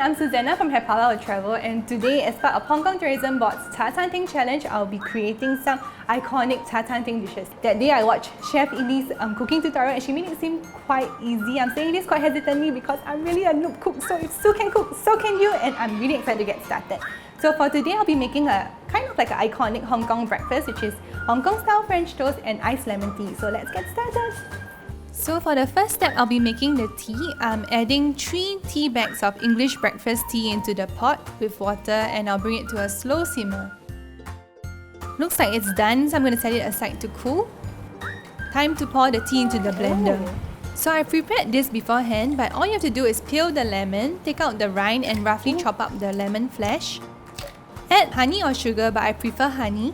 I'm Susanna from Halal Travel, and today, as part of Hong Kong Tourism Board's Cha Chaan Teng Challenge, I'll be creating some iconic Cha Chaan Teng dishes. That day I watched Chef Ely's cooking tutorial and she made it seem quite easy. I'm saying this quite hesitantly because I'm really a noob cook, so if Sue can cook, so can you, and I'm really excited to get started. So for today, I'll be making a kind of like an iconic Hong Kong breakfast, which is Hong Kong style French toast and iced lemon tea. So let's get started. So for the first step, I'll be making the tea. I'm adding 3 tea bags of English breakfast tea into the pot with water, and I'll bring it to a slow simmer. Looks like it's done, so I'm going to set it aside to cool. Time to pour the tea into the blender. So I prepared this beforehand, but all you have to do is peel the lemon, take out the rind and roughly chop up the lemon flesh. Add honey or sugar, but I prefer honey.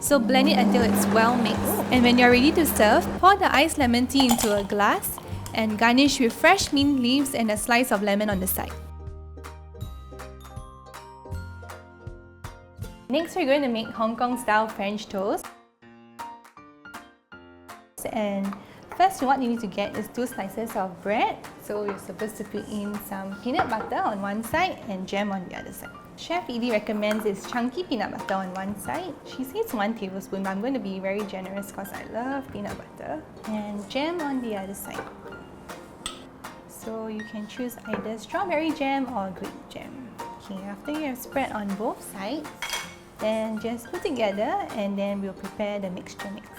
So blend it until it's well mixed. And when you're ready to serve, pour the iced lemon tea into a glass and garnish with fresh mint leaves and a slice of lemon on the side. Next, we're going to make Hong Kong style French toast. And first, what you need to get is 2 slices of bread. So you're supposed to put in some peanut butter on one side and jam on the other side. Chef Ely recommends is chunky peanut butter on one side. She says 1 tablespoon, but I'm going to be very generous because I love peanut butter. And jam on the other side. So you can choose either strawberry jam or grape jam. Okay, after you have spread on both sides, then just put together and then we'll prepare the mixture mix.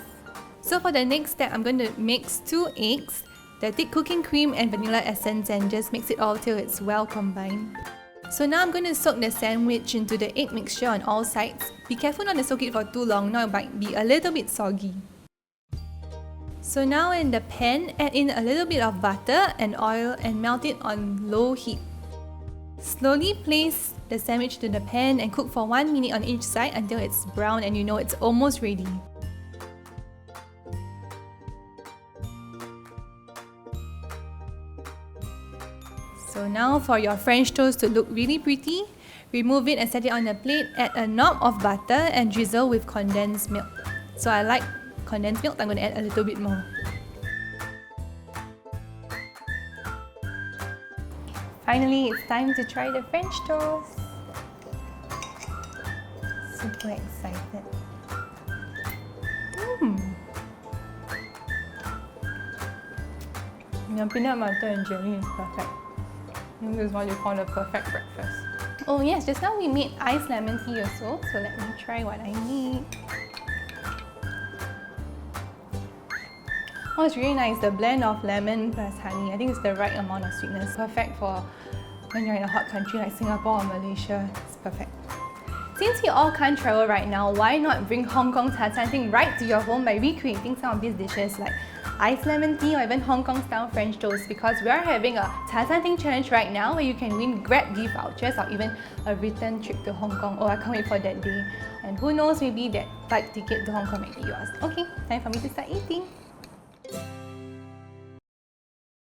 So for the next step, I'm going to mix 2 eggs, the thick cooking cream and vanilla essence, and just mix it all till it's well combined. So now I'm going to soak the sandwich into the egg mixture on all sides. Be careful not to soak it for too long, now it might be a little bit soggy. So now in the pan, add in a little bit of butter and oil and melt it on low heat. Slowly place the sandwich to the pan and cook for 1 minute on each side until it's brown and you know it's almost ready. So now for your French toast to look really pretty, remove it and set it on a plate, add a knob of butter and drizzle with condensed milk. So I like condensed milk, I'm going to add a little bit more. Finally, it's time to try the French toast. Super excited. Your peanut butter and jelly is perfect. This is what you call a perfect breakfast. Oh yes, just now we made iced lemon tea also, so let me try what I need. Oh, it's really nice, the blend of lemon plus honey. I think it's the right amount of sweetness. Perfect for when you're in a hot country like Singapore or Malaysia. It's perfect. Since you all can't travel right now, why not bring Hong Kong Cha Chaan Teng right to your home by recreating some of these dishes like iced lemon tea or even Hong Kong style French toast, because we are having a Cha Chaan Teng challenge right now where you can win Grab gift vouchers or even a return trip to Hong Kong. Oh, I can't wait for that day. And who knows, maybe that flight ticket to Hong Kong might be yours. Okay, time for me to start eating.